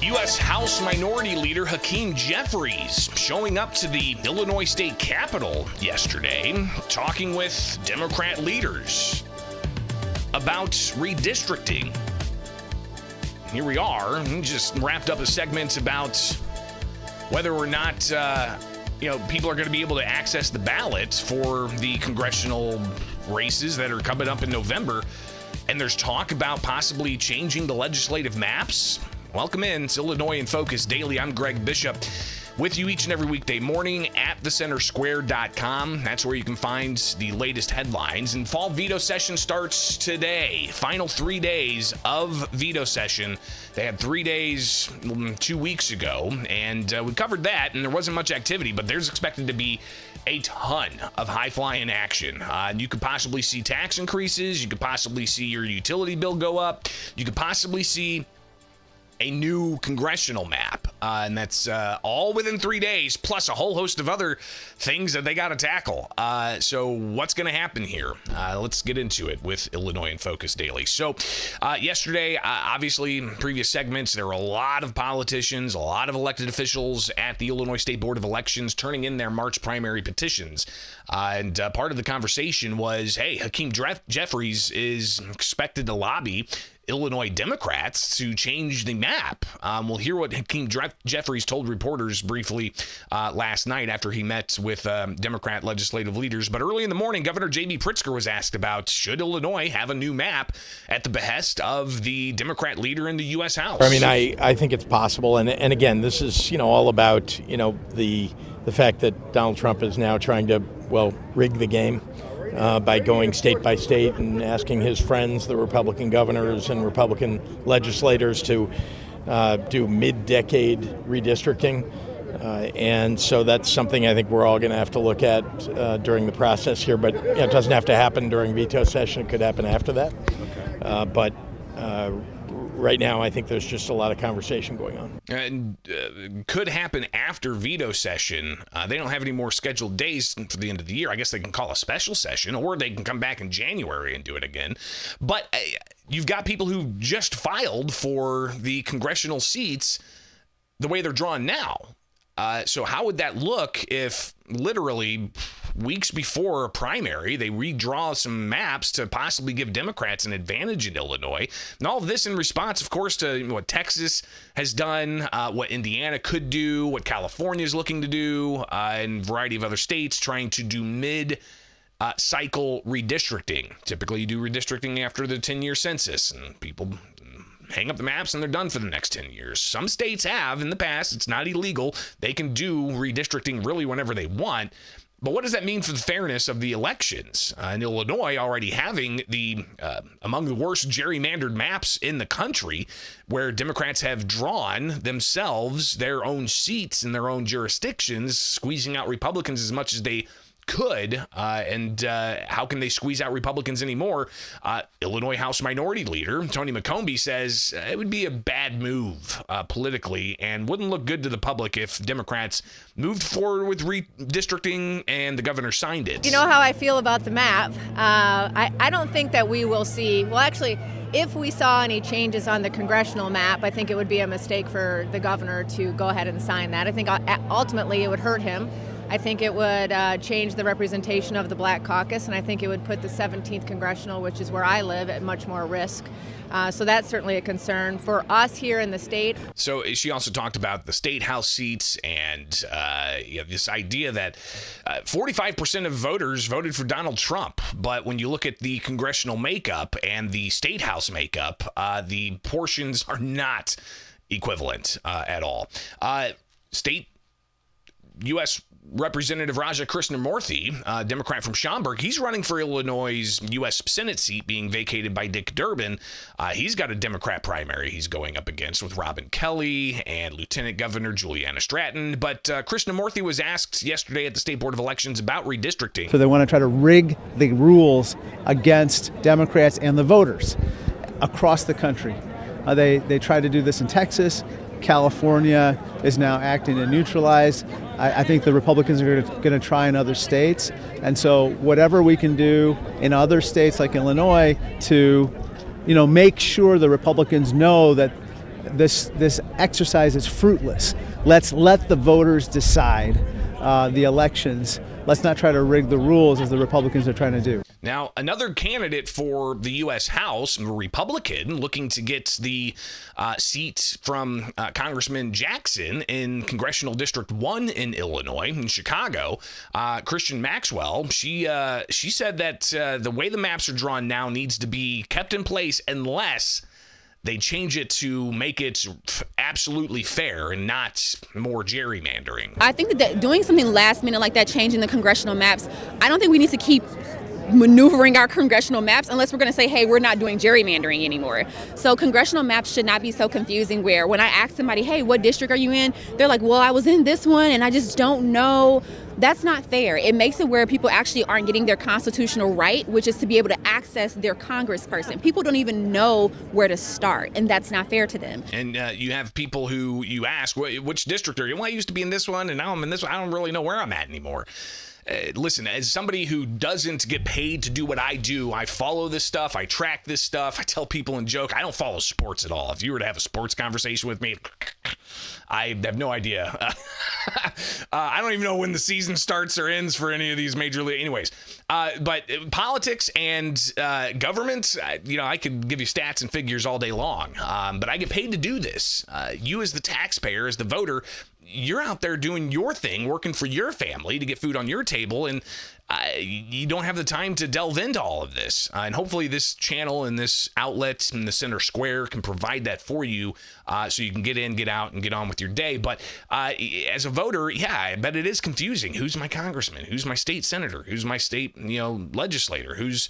U.S. House Minority Leader Hakeem Jeffries showing up to the Illinois State Capitol yesterday, talking with Democrat leaders about redistricting. Here we are, just wrapped up a segment about whether or not people are going to be able to access the ballot for the congressional races that are coming up in November. And there's talk about possibly changing the legislative maps. Welcome in. It's Illinois in Focus Daily. I'm Greg Bishop with you each and every weekday morning at thecentersquare.com. That's where you can find the latest headlines. And fall veto session starts today. Final 3 days of veto session. They had 3 days 2 weeks ago, and we covered that, and there wasn't much activity, but there's expected to be a ton of high-flying action. You could possibly see tax increases. You could possibly see your utility bill go up. You could possibly see a new congressional map, and that's all within 3 days, plus a whole host of other things that they got to tackle. So what's going to happen here? Let's get into it with Illinois in Focus Daily. So yesterday, obviously, in previous segments, there were a lot of politicians, a lot of elected officials at the Illinois State Board of Elections turning in their March primary petitions. And part of the conversation was, hey, Hakeem Jeffries is expected to lobby Illinois Democrats to change the map. We'll hear what Hakeem Jeffries told reporters briefly last night after he met with Democrat legislative leaders. But early in the morning, Governor J.B. Pritzker was asked about should Illinois have a new map at the behest of the Democrat leader in the U.S. House. I mean, I think it's possible. And again, this is, all about, the fact that Donald Trump is now trying to, rig the game. By going state by state and asking his friends, the Republican governors and Republican legislators, to do mid-decade redistricting. And so that's something I think we're all going to have to look at during the process here. But it doesn't have to happen during veto session. It could happen after that. Okay. But right now, I think there's just a lot of conversation going on. And could happen after veto session. They don't have any more scheduled days for the end of the year. I guess they can call a special session, or they can come back in January and do it again. But you've got people who just filed for the congressional seats the way they're drawn now. So how would that look if literally weeks before a primary, they redraw some maps to possibly give Democrats an advantage in Illinois? And all of this in response, of course, to what Texas has done, what Indiana could do, what California is looking to do, and a variety of other states trying to do mid-cycle redistricting. Typically, you do redistricting after the 10-year census, and people hang up the maps and they're done for the next 10 years. Some states have in the past. It's not illegal. They can do redistricting really whenever they want. But what does that mean for the fairness of the elections? In Illinois, already having the among the worst gerrymandered maps in the country, where Democrats have drawn themselves their own seats in their own jurisdictions, squeezing out Republicans as much as they could, and how can they squeeze out Republicans anymore? Illinois House Minority Leader Tony McCombie says it would be a bad move politically and wouldn't look good to the public if Democrats moved forward with redistricting and the governor signed it. You know how I feel about the map. I don't think that we will see, well, actually, if we saw any changes on the congressional map, I think it would be a mistake for the governor to go ahead and sign that. I think ultimately it would hurt him. I think it would change the representation of the Black Caucus, and I think it would put the 17th Congressional, which is where I live, at much more risk. So that's certainly a concern for us here in the state. So she also talked about the state house seats and this idea that 45% of voters voted for Donald Trump. But when you look at the congressional makeup and the state house makeup, the portions are not equivalent at all. State U.S. Representative Raja Krishnamurthy, Democrat from Schaumburg, he's running for Illinois' U.S. Senate seat being vacated by Dick Durbin. He's got a Democrat primary he's going up against with Robin Kelly and Lieutenant Governor Juliana Stratton. But Krishnamurthy was asked yesterday at the State Board of Elections about redistricting. So they want to try to rig the rules against Democrats and the voters across the country. They tried to do this in Texas. California is now acting to neutralize. I think the Republicans are going to try in other states. And so whatever we can do in other states like Illinois to, make sure the Republicans know that this exercise is fruitless. Let's let the voters decide the elections. Let's not try to rig the rules as the Republicans are trying to do. Now, another candidate for the U.S. House, a Republican, looking to get the seat from Congressman Jackson in Congressional District 1 in Illinois, in Chicago, Christian Maxwell, she said that the way the maps are drawn now needs to be kept in place unless they change it to make it absolutely fair and not more gerrymandering. I think that doing something last minute like that, changing the congressional maps, I don't think we need to keep maneuvering our congressional maps unless we're going to say, hey, we're not doing gerrymandering anymore. So congressional maps should not be so confusing where when I ask somebody, hey, what district are you in? They're like, well, I was in this one and I just don't know. That's not fair. It makes it where people actually aren't getting their constitutional right, which is to be able to access their congressperson. People don't even know where to start, and that's not fair to them. And you have people who you ask, which district are you? Well, I used to be in this one, and now I'm in this one. I don't really know where I'm at anymore. Listen, as somebody who doesn't get paid to do what I do, I follow this stuff, I track this stuff, I tell people and joke, I don't follow sports at all. If you were to have a sports conversation with me, I have no idea. I don't even know when the season starts or ends for any of these major league. Anyways, but politics and government, I could give you stats and figures all day long, but I get paid to do this. You as the taxpayer, as the voter, you're out there doing your thing, working for your family to get food on your table, and you don't have the time to delve into all of this. And hopefully this channel and this outlet in the center square can provide that for you so you can get in, get out, and get on with your day. But as a voter, yeah, I bet it is confusing. Who's my congressman? Who's my state senator? Who's my state legislator? Who's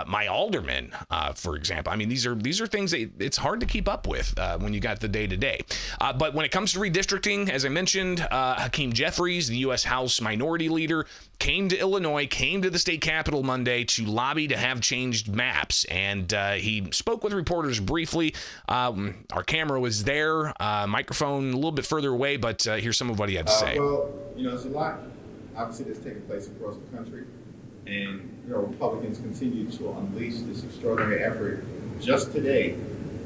my alderman, for example? I mean, these are things that it's hard to keep up with when you got the day-to-day. But when it comes to redistricting, as I mentioned, Hakeem Jeffries, the U.S. House Minority Leader, came to Illinois, came to the state capitol Monday to lobby to have changed maps. And he spoke with reporters briefly. Our camera was there, microphone a little bit further away, but here's some of what he had to say. Well, there's a lot, obviously, that's taking place across the country. And Republicans continue to unleash this extraordinary effort. Just today,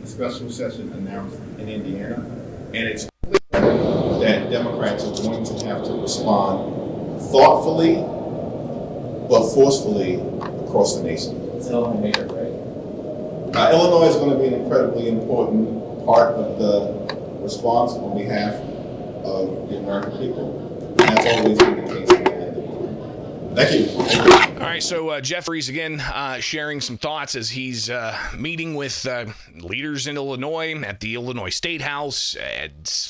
a special session announced in Indiana, and it's clear that Democrats are going to have to respond thoughtfully but forcefully across the nation. It's Illinois, right? Illinois is going to be an incredibly important part of the response on behalf of the American people. And that's always been the case. Thank you. All right, so Jeffries, again, sharing some thoughts as he's meeting with leaders in Illinois at the Illinois State House.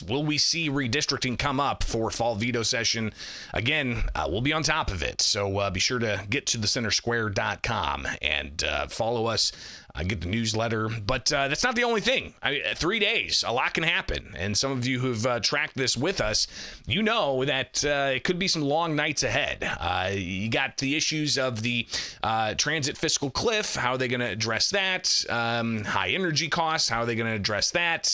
Will we see redistricting come up for fall veto session? Again, we'll be on top of it, so be sure to get to thecentersquare.com and follow us. Get the newsletter, but that's not the only thing. 3 days, a lot can happen, and some of you who've tracked this with us, you know that it could be some long nights ahead. You got the issues of the transit fiscal cliff. How are they going to address that? High energy costs. How are they going to address that?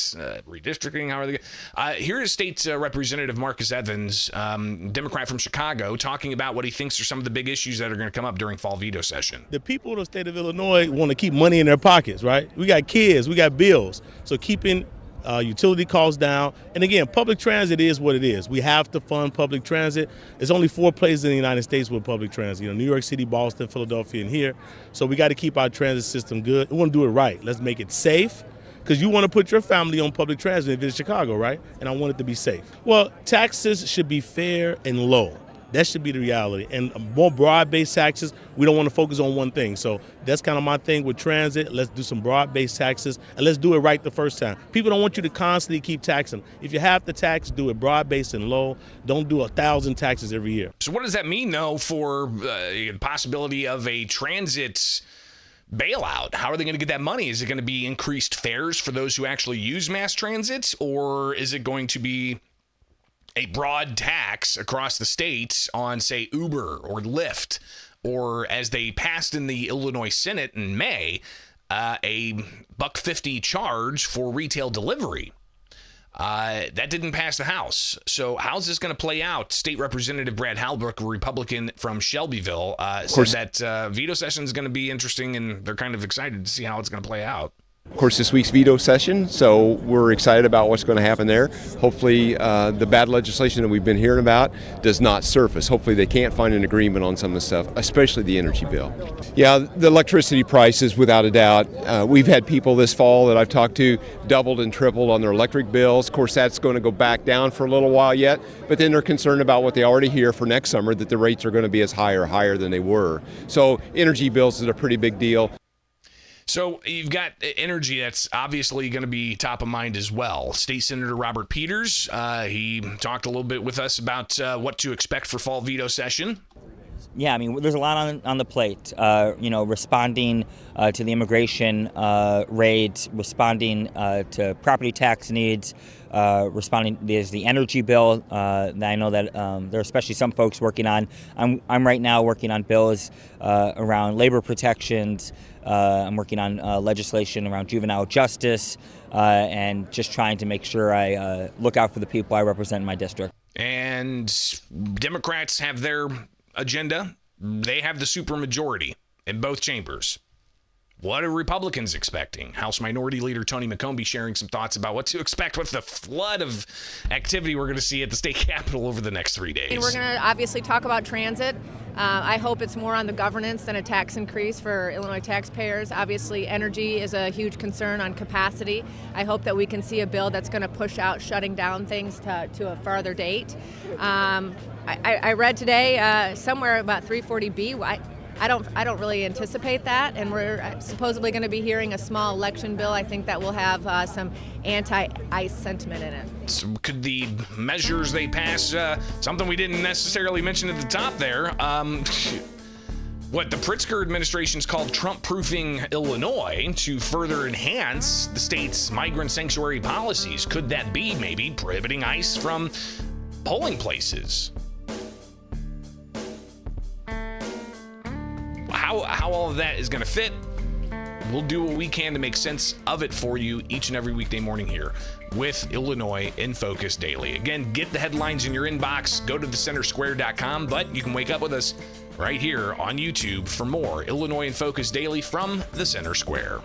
Redistricting. How are they? Here is State Representative Marcus Evans, Democrat from Chicago, talking about what he thinks are some of the big issues that are going to come up during fall veto session. The people of the state of Illinois want to keep money in their pockets, right? We got kids, we got bills. So keeping utility costs down. And again, public transit is what it is. We have to fund public transit. There's only 4 places in the United States with public transit. New York City, Boston, Philadelphia, and here. So we got to keep our transit system good. We want to do it right. Let's make it safe. Because you want to put your family on public transit if it's Chicago, right? And I want it to be safe. Well, taxes should be fair and low. That should be the reality. And more broad-based taxes, we don't want to focus on one thing. So that's kind of my thing with transit. Let's do some broad-based taxes, and let's do it right the first time. People don't want you to constantly keep taxing. If you have to tax, do it broad-based and low. Don't do 1,000 taxes every year. So what does that mean, though, for the possibility of a transit bailout? How are they going to get that money? Is it going to be increased fares for those who actually use mass transit, or is it going to be a broad tax across the state on, say, Uber or Lyft, or as they passed in the Illinois Senate in May, a $1.50 charge for retail delivery? That didn't pass the House. So how's this going to play out? State Representative Brad Halbrook, a Republican from Shelbyville, said that veto session is going to be interesting, and they're kind of excited to see how it's going to play out. Of course, this week's veto session, so we're excited about what's going to happen there. Hopefully, the bad legislation that we've been hearing about does not surface. Hopefully, they can't find an agreement on some of the stuff, especially the energy bill. Yeah, the electricity prices, without a doubt. We've had people this fall that I've talked to doubled and tripled on their electric bills. Of course, that's going to go back down for a little while yet, but then they're concerned about what they already hear for next summer, that the rates are going to be as high or higher than they were. So energy bills is a pretty big deal. So you've got energy that's obviously going to be top of mind as well. State Senator Robert Peters, he talked a little bit with us about what to expect for fall veto session. Yeah, I mean, there's a lot on the plate. Responding to the immigration raid, responding to property tax needs, responding. There's the energy bill that I know that there are especially some folks working on. I'm right now working on bills around labor protections. I'm working on legislation around juvenile justice and just trying to make sure I look out for the people I represent in my district. And Democrats have their agenda. They have the supermajority in both chambers. What are Republicans expecting? House Minority Leader Tony McCombie sharing some thoughts about what to expect with the flood of activity we're going to see at the state capitol over the next 3 days. And we're going to obviously talk about transit. I hope it's more on the governance than a tax increase for Illinois taxpayers. Obviously, energy is a huge concern on capacity. I hope that we can see a bill that's going to push out shutting down things to a farther date. I read today somewhere about 340B. I don't really anticipate that, and we're supposedly going to be hearing a small election bill. I think that will have some anti-ICE sentiment in it. So could the measures they pass, something we didn't necessarily mention at the top there, what the Pritzker administration's called Trump-proofing Illinois to further enhance the state's migrant sanctuary policies? Could that be maybe prohibiting ICE from polling places? How all of that is going to fit, we'll do what we can to make sense of it for you each and every weekday morning here with Illinois in Focus Daily. Again, get the headlines in your inbox. Go to thecentersquare.com, but you can wake up with us right here on YouTube for more Illinois in Focus Daily from the Center Square.